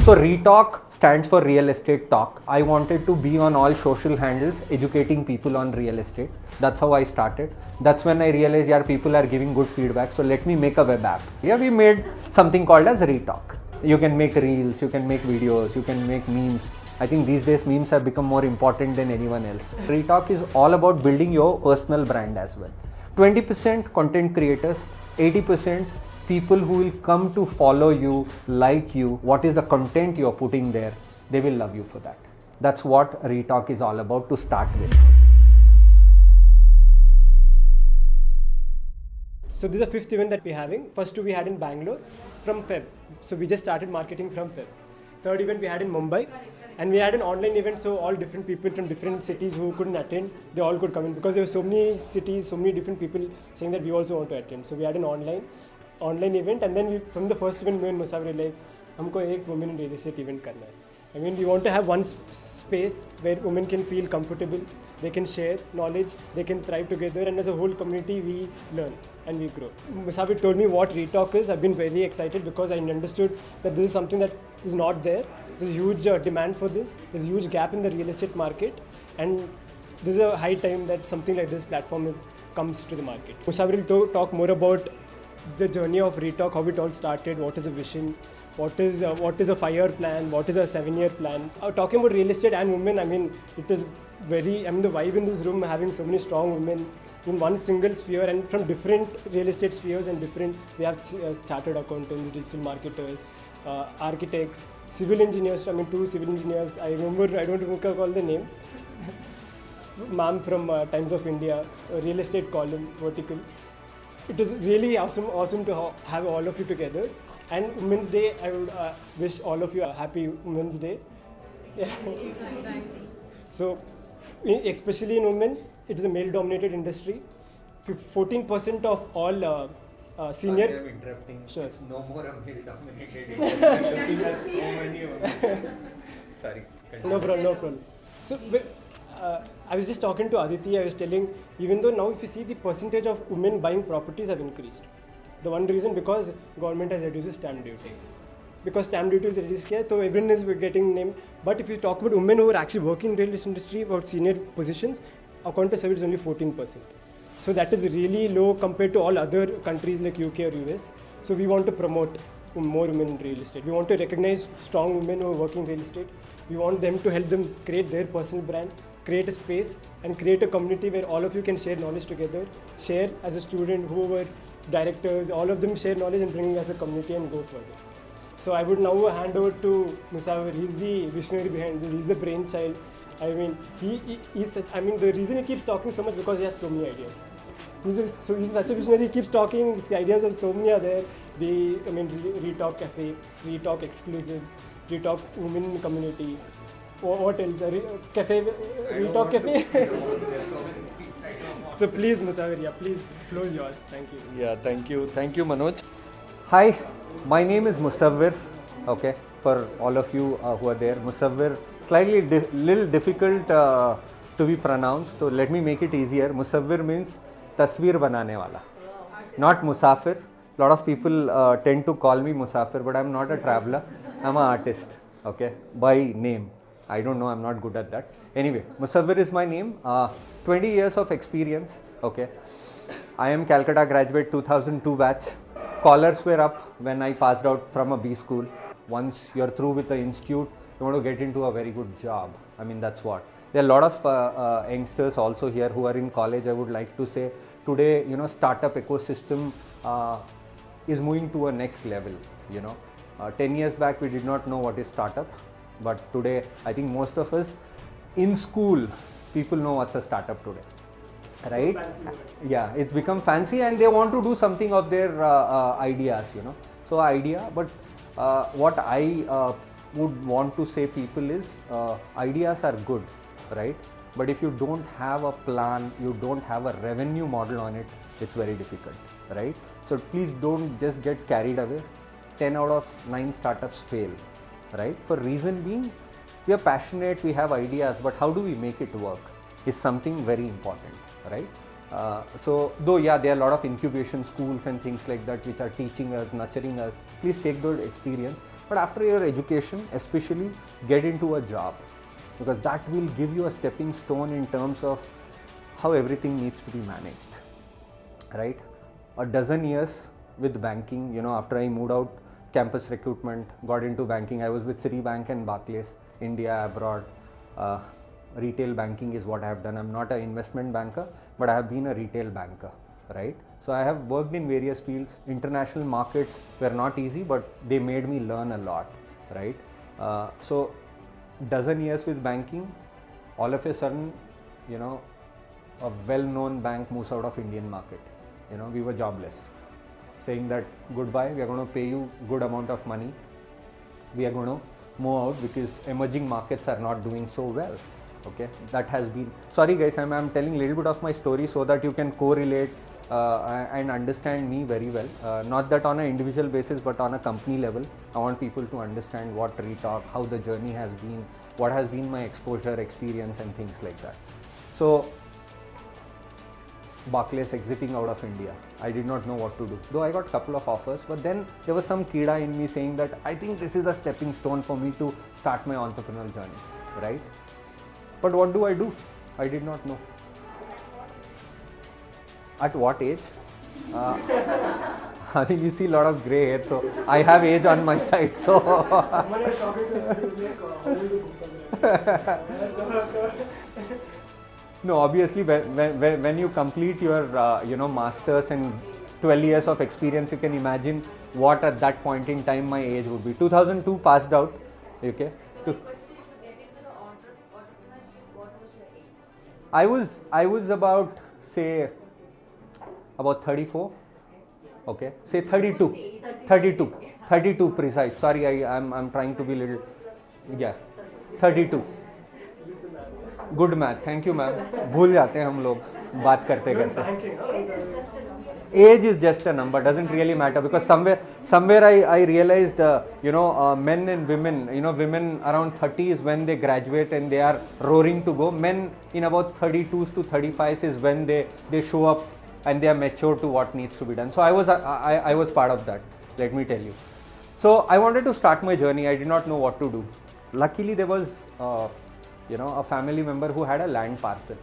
So ReTalk stands for Real Estate Talk. I wanted to be on all social handles educating people on real estate. That's how I started. That's when I realized, yeah, people are giving good feedback, so let me make a web app. Yeah, we made something called as ReTalk. You can make reels, you can make videos, you can make memes. I think these days memes have become more important than anyone else. ReTalk is all about building your personal brand as well. 20% content creators, 80% people who will come to follow you, like you, what is the content you're putting there, they will love you for that. That's what ReTalk is all about to start with. So this is the fifth event that we're having. First two we had in Bangalore from Feb. So we just started marketing from Feb. Third event we had in Mumbai. And we had an online event, so all different people from different cities who couldn't attend, they all could come in because there were so many cities, so many different people saying that we also want to attend. So we had an online event, and then from the first event, me and Musafir were like, हमको एक women in real estate event करना है. I mean, we want to have one space where women can feel comfortable, they can share knowledge, they can thrive together, and as a whole community, we learn and we grow. Musafir told me what ReTalk is. I've been very excited because I understood that this is something that is not there. There's huge demand for this. There's a huge gap in the real estate market, and this is a high time that something like this platform comes to the market. Musafir will talk more about the journey of ReTalk, how it all started, what is a vision, what is a 5-year plan, what is a 7-year plan. Talking about real estate and women, I mean, it is very, I mean, the vibe in this room, having so many strong women in one single sphere and from different real estate spheres and different, we have chartered accountants, digital marketers, architects, civil engineers. I mean, 2 civil engineers. I remember, I don't recall the name. Ma'am from Times of India, real estate column, vertical. It was really awesome to have all of you together. And Women's Day, I would wish all of you a happy Women's Day. Yeah. So, especially in women, it is a male-dominated industry. 14% of all senior. Sorry, I'm interrupting. Sure. It's no more a male-dominated industry. Looking at so many women. Sorry. No problem. So, I was just talking to Aditi. I was telling, even though now if you see the percentage of women buying properties have increased. The one reason because government has reduced stamp duty. Because stamp duty is reduced, so everyone is getting named. But if you talk about women who are actually working in the real estate industry, about senior positions, according to survey is only 14%. So that is really low compared to all other countries like UK or US. So we want to promote more women in real estate. We want to recognize strong women who are working in real estate. We want them to help them create their personal brand, create a space and create a community where all of you can share knowledge together, share as a student, whoever, directors, all of them share knowledge and bring as a community and go further. So I would now hand over to Musafir. He's the visionary behind this. He's the brainchild. I mean, he's such, I mean, the reason he keeps talking so much because he has so many ideas. He's such a visionary. He keeps talking. His ideas are so many are there. ReTalk Cafe, ReTalk Exclusive, ReTalk Women Community. What else? ReTalk Cafe. So please, Musafir, please, floor is yours. Thank you. Yeah, thank you. Thank you, Manoj. Hi, my name is Musafir. Okay, for all of you who are there, Musafir, slightly little difficult to be pronounced. So let me make it easier. Musafir means tasveer banane wala, not Musafir. A lot of people tend to call me Musafir, but I'm not a traveler. I'm an artist. Okay, by name. I don't know, I'm not good at that. Anyway, Musafir is my name. 20 years of experience. Okay, I am Calcutta graduate 2002 batch. Collars were up when I passed out from a B school. Once you're through with the institute, you want to get into a very good job. I mean, that's what. There are a lot of youngsters also here who are in college. I would like to say today, startup ecosystem is moving to a next level. 10 years back, we did not know what is startup. But today, I think most of us in school, people know what's a startup today, right? Yeah, it's become fancy and they want to do something of their ideas, So idea, but what I would want to say people is ideas are good, right? But if you don't have a plan, you don't have a revenue model on it, it's very difficult, right? So please don't just get carried away. 10 out of 9 startups fail. Right? For reason being, we are passionate, we have ideas, but how do we make it work is something very important, right? So though there are a lot of incubation schools and things like that which are teaching us, nurturing us, please take those experience. But after your education, especially get into a job, because that will give you a stepping stone in terms of how everything needs to be managed, right? A dozen years with banking, you know, after I moved out, campus recruitment, got into banking. I was with Citibank and Barclays, India, abroad. Retail banking is what I have done. I'm not an investment banker, but I have been a retail banker, right? So I have worked in various fields. International markets were not easy, but they made me learn a lot, right? So dozen years with banking, all of a sudden, you know, a well-known bank moves out of Indian market. You know, we were jobless, saying that goodbye, we are going to pay you good amount of money. We are going to move out because emerging markets are not doing so well. Okay, that has been, sorry guys, I'm telling a little bit of my story so that you can correlate and understand me very well. Not that on an individual basis, but on a company level. I want people to understand what ReTalk, how the journey has been, what has been my exposure, experience and things like that. So Barclays exiting out of India, I did not know what to do. Though I got a couple of offers, but then there was some kida in me saying that I think this is a stepping stone for me to start my entrepreneurial journey, right? But what do? I did not know. At what age? I think you see a lot of grey hair, so I have age on my side. So Someone is talking to us, like, how old is Mustafa? no, obviously when you complete your you know, masters and 12 years of experience, you can imagine what at that point in time my age would be. 2002 passed out. Okay. So especially to get into the entrepreneurship, what was your age? I was about, say, about 34. Okay, say 32 precise. Sorry, I'm trying to be little, yeah, 32. Good math, thank you ma'am. भूल जाते हैं हम लोग बात करते करते. Age is just a number, doesn't really matter, because somewhere I realized you know, men and women, you know, women around 30 is when they graduate and they are roaring to go. Men in about 32s to 35s is when they show up and they are mature to what needs to be done. So I was part of that, let me tell you. So I wanted to start my journey. I did not know what to do. Luckily there was you know, a family member who had a land parcel.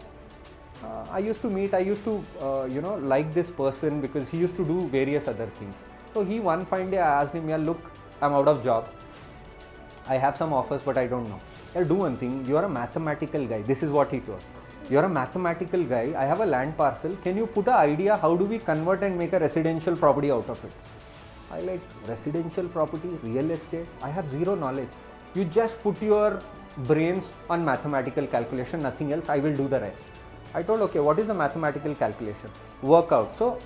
I used to you know, like this person because he used to do various other things. So one fine day I asked him, yeah, look, I'm out of job. I have some offers, but I don't know. Yeah, do one thing, you are a mathematical guy. This is what he told. You are a mathematical guy. I have a land parcel. Can you put an idea, how do we convert and make a residential property out of it? I like residential property, real estate. I have zero knowledge. You just put your brains on mathematical calculation, nothing else. I will do the rest. I told, okay, what is the mathematical calculation? Work out. So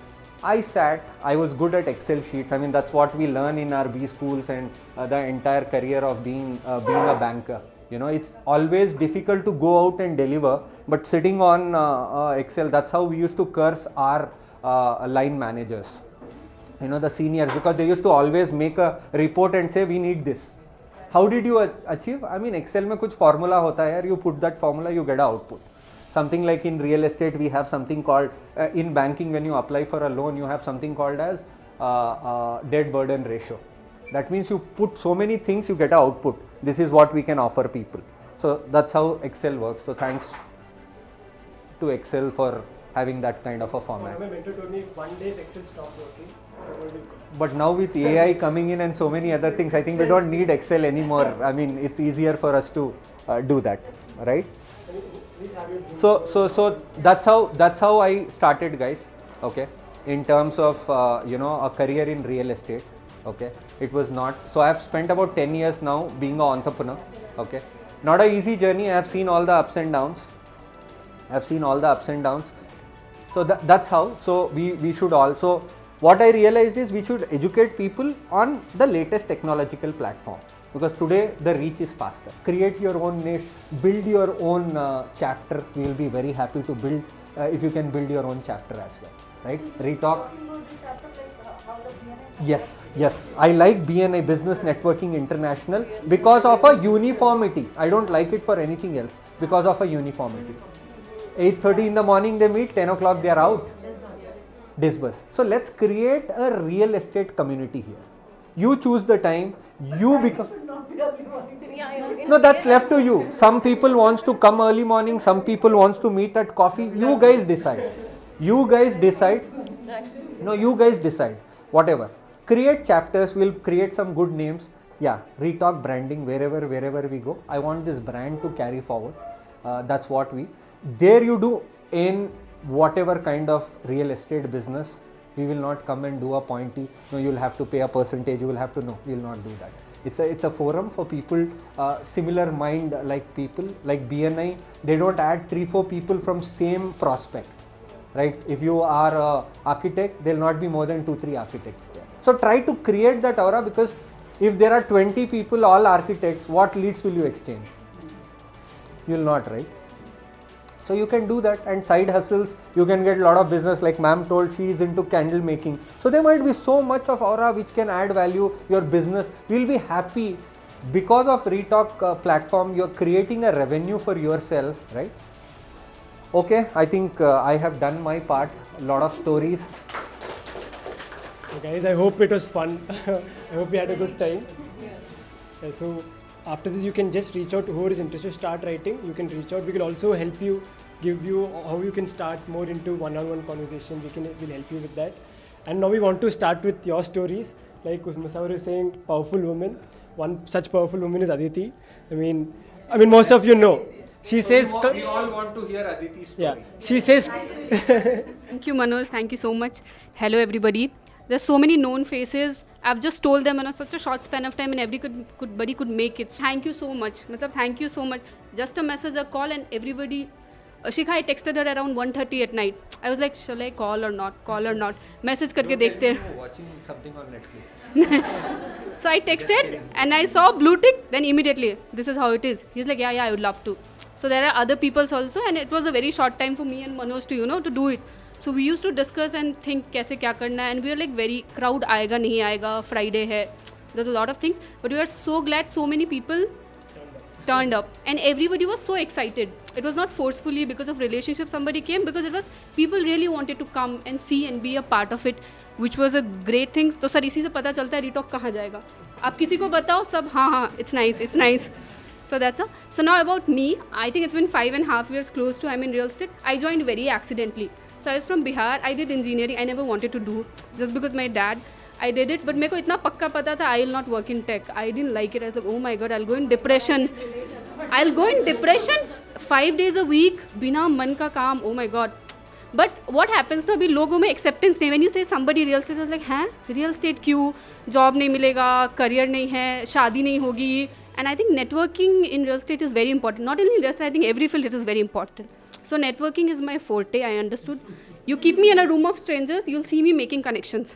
I sat, I was good at Excel sheets. I mean, that's what we learn in our B schools and the entire career of being a banker. You know, it's always difficult to go out and deliver, but sitting on Excel, that's how we used to curse our line managers, you know, the seniors, because they used to always make a report and say, we need this. How did you achieve? I mean, Excel mein kuch formula hota hai, you put that formula, you get an output. Something like in real estate, we have something called, in banking, when you apply for a loan, you have something called as debt burden ratio. That means you put so many things, you get an output. This is what we can offer people. So that's how Excel works. So thanks to Excel for having that kind of a format. My mentor told me if one day Excel stopped working, I will be good. But now with AI coming in and so many other things, I think we don't need Excel anymore. I mean, it's easier for us to do that, right? So that's how I started, guys. Okay, in terms of you know, a career in real estate. Okay, it was not. So I have spent about 10 years now being an entrepreneur. Okay, not an easy journey. I have seen all the ups and downs. So that's how. So we should also. What I realized is we should educate people on the latest technological platform, because today the reach is faster. Create your own niche, build your own chapter. We will be very happy to build if you can build your own chapter as well, right? ReTalk. Yes. I like BNI, Business Networking International, because of a uniformity. I don't like it for anything else, because of a uniformity. 8:30 in the morning they meet, 10 o'clock they are out. Disburse. So let's create a real estate community here. You choose the time. You become. Yeah, I know. No, that's left to you. Some people wants to come early morning. Some people wants to meet at coffee. You guys decide. You guys decide. No, you guys decide. Whatever. Create chapters. We'll create some good names. Yeah, ReTalk branding wherever we go. I want this brand to carry forward. That's what we. There you do in whatever kind of real estate business. We will not come and do a pointy. No, you'll have to pay a percentage. You will have to. No, we will not do that. It's a forum for people similar mind like people like BNI. They don't add 3-4 people from same prospect, right? If you are a architect, there'll not be more than 2-3 architects there. So try to create that aura, because if there are 20 people all architects, what leads will you exchange? You'll not, right? So you can do that, and side hustles, you can get a lot of business. Like ma'am told, she is into candle making. So there might be so much of aura which can add value your business. You'll be happy because of ReTalk platform. You're creating a revenue for yourself, right? Okay, I think I have done my part. A lot of stories. So guys, I hope it was fun. I hope we had a good time. Yeah, so after this, you can just reach out to whoever is interested to start writing. You can reach out. We will also help you, give you how you can start more into one-on-one conversation. We'll help you with that. And now we want to start with your stories. Like Musawar is saying, powerful woman. One such powerful woman is Aditi. I mean, most of you know. She says. We all want to hear Aditi's story. Yeah. She says. Thank you, Manoj. Thank you so much. Hello, everybody. There's so many known faces. I've just told them in such a short span of time, and everybody could make it. Thank you so much. Thank you so much. Just a message, a call, and everybody. Shikha, I texted her around 1:30 at night. I was like, shall I call or not? Call or not? Message करके देखते हैं. Watching something on Netflix. So I texted and I saw blue tick. Then immediately, this is how it is. He's like, yeah, I would love to. So there are other peoples also, and it was a very short time for me and Manoj to to do it. So we used to discuss and think कैसे क्या करना है, and we were like very crowd आएगा नहीं आएगा, Friday है. There's a lot of things, but we were so glad so many people turned up, and everybody was so excited. It was not forcefully because of relationship somebody came, because it was people really wanted to come and see and be a part of it, which was a great thing. तो sir इसी से पता चलता है ReTalk कहाँ जाएगा. आप किसी को बताओ सब हाँ, it's nice. So that's all. So now about me, I think it's been 5.5 years close to I'm in real estate. I joined very accidentally. So I was from Bihar. I did engineering. I never wanted to do, just because my dad. I did it, but मेरे को इतना पक्का पता था I will not work in tech. I didn't like it. I was like, oh my god, I'll go in depression. 5 days a week, बिना मन का काम. Oh my god. But what happens ना, अभी लोगों में acceptance नहीं. When you say somebody real estate, I was like, हैं real estate क्यों? Job नहीं मिलेगा, career नहीं है, शादी नहीं होगी. And I think networking in real estate is very important. Not only in real estate, I think every field it is very important. So networking is my forte, I understood. You keep me in a room of strangers, you'll see me making connections.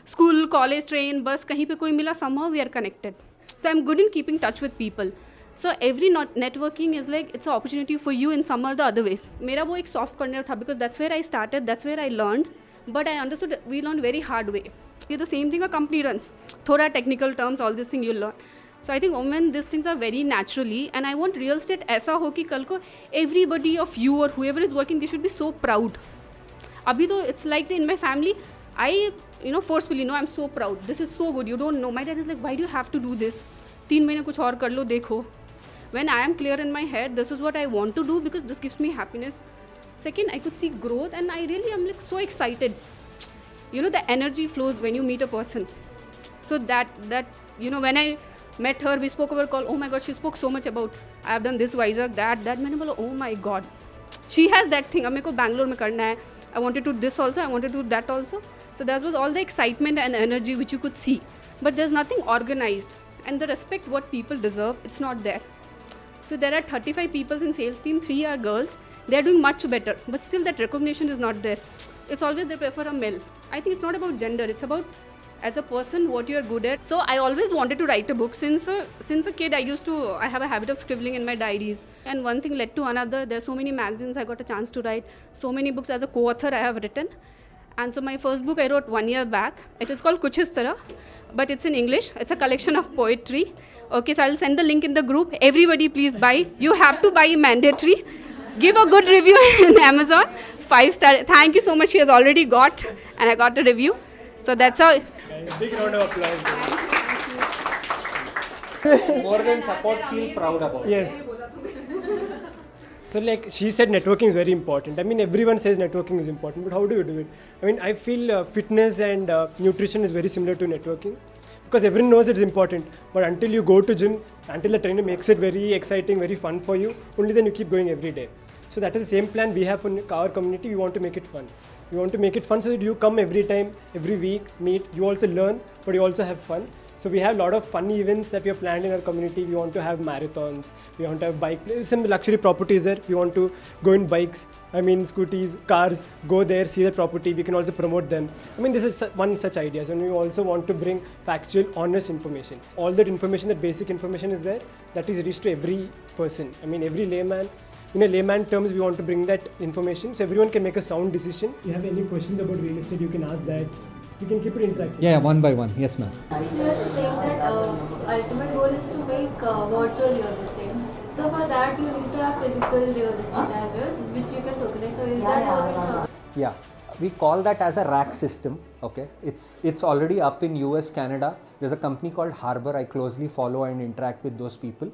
School, college, train, bus, kahin pe koi mila, somehow we are connected. So I'm good in keeping touch with people. So every networking is like, it's an opportunity for you in some or the other ways. Mera wo ek soft corner tha, because that's where I started, that's where I learned. But I understood we learned very hard way. It's the same thing a company runs. Thoda technical terms, all this thing you'll learn. So I think women, these things are very naturally, and I want real estate ऐसा हो कि कल को everybody of you or whoever is working, they should be so proud. अभी तो it's like in my family, I forcefully no, I'm so proud. This is so good. You don't know. My dad is like, why do you have to do this? 3 महीने कुछ और कर लो देखो. When I am clear in my head, this is what I want to do because this gives me happiness. Second, I could see growth, and I really am like so excited. The energy flows when you meet a person. So that when I met her, we spoke over call. Oh my god, she spoke so much about I have done this Vizag, that. मैंने बोला, oh my god, she has that thing. अब मेरे को Bangalore में करना है. I wanted to do this also. I wanted to do that also. So that was all the excitement and energy which you could see. But there's nothing organized, and the respect what people deserve, it's not there. So there are 35 people in sales team. 3 are girls. They are doing much better, but still that recognition is not there. It's always they prefer a male. I think it's not about gender. It's about as a person, what you are good at. So I always wanted to write a book. Since a kid, I have a habit of scribbling in my diaries. And one thing led to another. There's so many magazines I got a chance to write. So many books as a co-author I have written. And so my first book I wrote 1 year back. It is called Kuch Is Tarah, but it's in English. It's a collection of poetry. Okay, so I'll send the link in the group. Everybody please buy. You have to buy mandatory. Give a good review in Amazon. 5-star. Thank you so much. She has already got, and I got a review. So that's all. Big round of applause. More than support, feel proud about it. Yes. So like she said, networking is very important. I mean, everyone says networking is important, but how do you do it? I mean, I feel fitness and nutrition is very similar to networking, because everyone knows it's important. But until you go to gym, until the trainer makes it very exciting, very fun for you, only then you keep going every day. So that is the same plan we have for our community. We want to make it fun. We want to make it fun so that you come every time, every week, meet. You also learn, but you also have fun. So we have a lot of fun events that we have planned in our community. We want to have marathons. We want to have some luxury properties there. We want to go in bikes, scooties, cars, go there, see the property. We can also promote them. This is one such idea. And we also want to bring factual, honest information. All that information, that basic information is there, that is reached to every person. Every layman. In a layman terms, we want to bring that information so everyone can make a sound decision. If you have any questions about real estate, you can ask that. We can keep it interactive. Yeah, one by one. Yes, ma'am. You were saying that ultimate goal is to make virtual real estate. So for that you need to have physical real estate as well, which you can tokenize. So is that working for? Yeah, we call that as a rack system. Okay, it's already up in US, Canada. There's a company called Harbor. I closely follow and interact with those people.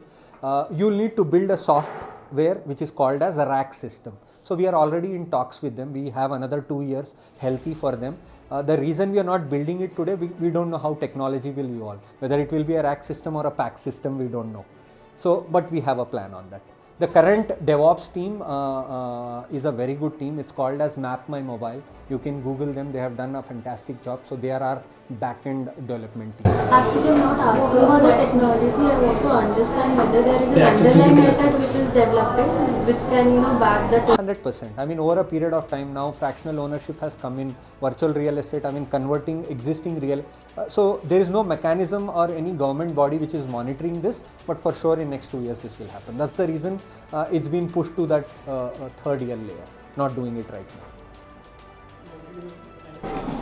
You'll need to build a software which is called as a rack system. So we are already in talks with them. We have another 2 years healthy for them. The reason we are not building it today, we don't know how technology will evolve. Whether it will be a rack system or a pack system, we don't know. So, but we have a plan on that. The current DevOps team is a very good team. It's called as Map My Mobile. You can Google them. They have done a fantastic job. So they are our back-end development team. Actually, I'm not asking for the technology. I want to understand whether there is an underlying asset which is developing, which can back the 100%. Over a period of time now, fractional ownership has come in, virtual real estate, converting existing real. So there is no mechanism or any government body which is monitoring this, but for sure in next 2 years this will happen. That's the reason it's been pushed to that third year layer, not doing it right now.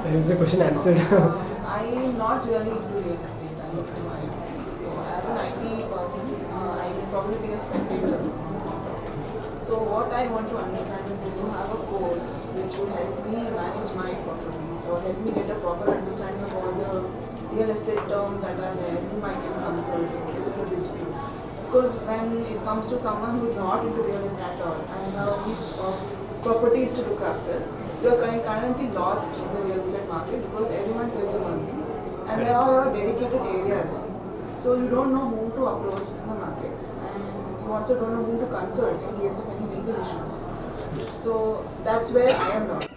Is the question answered? I am not really into real estate. I'm into IT. So as an IT person, I will probably be a spectator. So what I want to understand is, do you have a course which would help me manage my properties or help me get a proper understanding of all the real estate terms that are there, whom I can consult in case of a dispute? Because when it comes to someone who's not into real estate at all and properties to look after, you are currently lost in the real estate market because everyone tells you one thing and there are dedicated areas. So you don't know whom to approach in the market and you also don't know whom to consult in case of any legal issues. So that's where I am lost.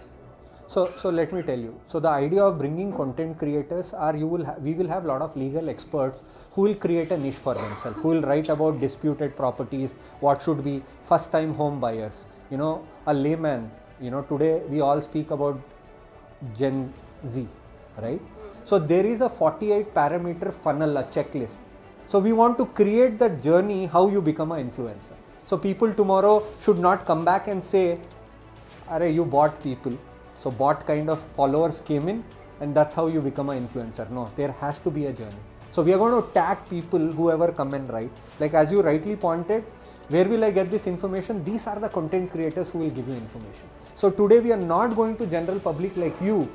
So let me tell you. So the idea of bringing content creators are we will have a lot of legal experts who will create a niche for themselves, who will write about disputed properties, what should be first time home buyers, a layman. Today we all speak about Gen Z, right? So there is a 48 parameter funnel, a checklist. So we want to create that journey how you become an influencer. So people tomorrow should not come back and say, "Arey, you bought people." So bot kind of followers came in and that's how you become an influencer. No, there has to be a journey. So we are going to tag people whoever come and write. Like as you rightly pointed, where will I get this information? These are the content creators who will give you information. So today we are not going to general public like you,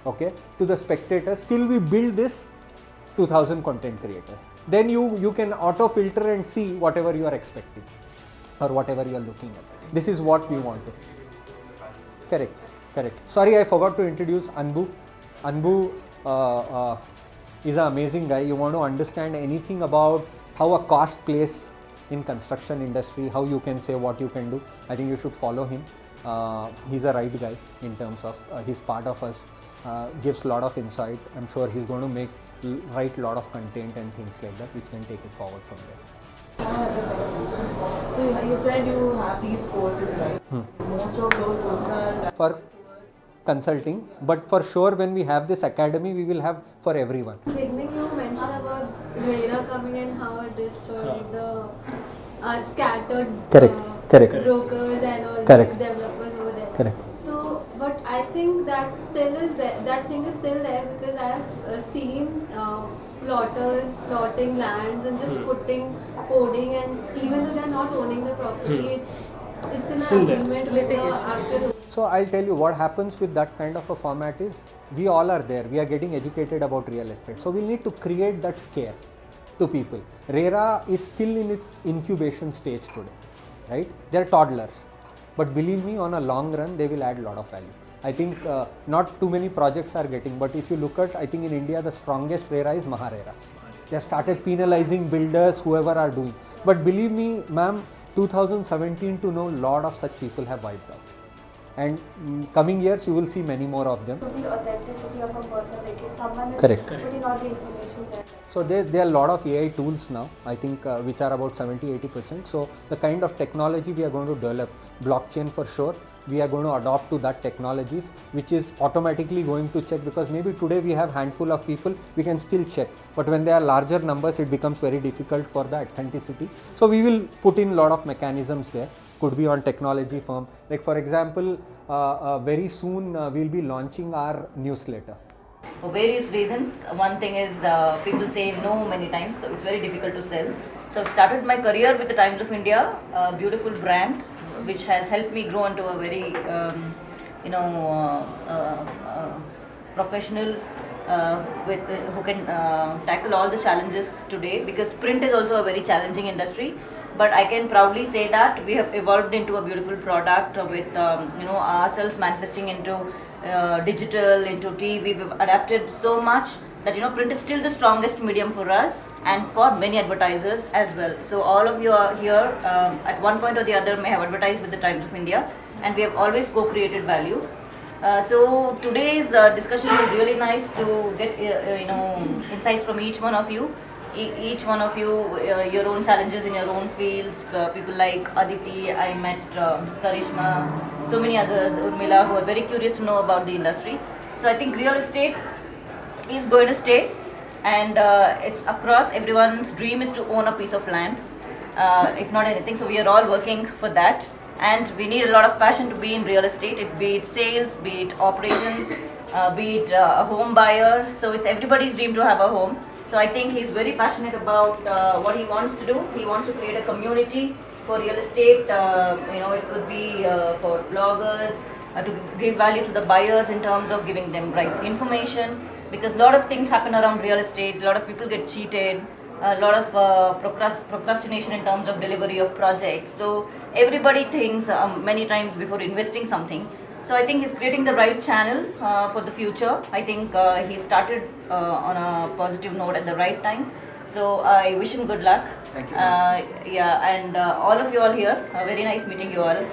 okay, to the spectators till we build this 2000 content creators. Then you can auto filter and see whatever you are expecting or whatever you are looking at. This is what we want to. Correct. Sorry, I forgot to introduce Anbu. Anbu is an amazing guy. You want to understand anything about how a cost plays in construction industry, how you can say what you can do. I think you should follow him. He's a right guy in terms of he's part of us, gives a lot of insight. I'm sure he's going to write a lot of content and things like that which can take it forward from there. I have a question. So you said you have these courses, right? Most of those courses are for consulting, but for sure when we have this academy we will have for everyone. Beginning you mentioned about RERA coming and how it destroyed the scattered brokers and all these developers over there. So, but I think that still is there. That thing is still there because I have seen plotters plotting lands and just putting coding, and even though they are not owning the property, it's in an agreement with the actual. So I'll tell you what happens with that kind of a format is we all are there. We are getting educated about real estate. So we need to create that scare. to people. RERA is still in its incubation stage today, right? They are toddlers, but believe me, on a long run, they will add a lot of value. I think not too many projects are getting, but if you look at, I think in India, the strongest RERA is MahaRERA. They have started penalizing builders, whoever are doing. But believe me, ma'am, 2017 to know, lot of such people have wiped out. And coming years, you will see many more of them. To the authenticity of a person, like if someone is Correct. putting out the information there. So there are a lot of AI tools now, I think, which are about 70-80%. So the kind of technology we are going to develop, blockchain for sure, we are going to adopt to that technologies, which is automatically going to check, because maybe today we have handful of people, we can still check. But when there are larger numbers, it becomes very difficult for the authenticity. So we will put in a lot of mechanisms there. Could be on technology firm. Like for example, very soon we'll be launching our newsletter. For various reasons. One thing is people say no many times, so it's very difficult to sell. So I've started my career with the Times of India, a beautiful brand which has helped me grow into a very professional who can tackle all the challenges today, because print is also a very challenging industry. But I can proudly say that we have evolved into a beautiful product with ourselves manifesting into digital, into TV. We've adapted so much that print is still the strongest medium for us and for many advertisers as well. So all of you are here at one point or the other may have advertised with the Times of India, and we have always co-created value. So today's discussion was really nice to get insights from each one of you. Each one of you, your own challenges in your own fields. People like Aditi, I met Karishma, so many others, Urmila, who are very curious to know about the industry. So I think real estate is going to stay, and it's across. Everyone's dream is to own a piece of land, if not anything. So we are all working for that, and we need a lot of passion to be in real estate, be it sales, be it operations, be it a home buyer. So it's everybody's dream to have a home. So I think he's very passionate about what he wants to do. He wants to create a community for real estate. It could be for bloggers, to give value to the buyers in terms of giving them right information. Because a lot of things happen around real estate. A lot of people get cheated. A lot of procrastination in terms of delivery of projects. So everybody thinks many times before investing something. So I think he's creating the right channel for the future. I think he started on a positive note at the right time. So I wish him good luck. Thank you. And all of you all here, very nice meeting you all.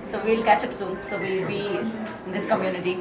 So we'll catch up soon. So we'll be in this community.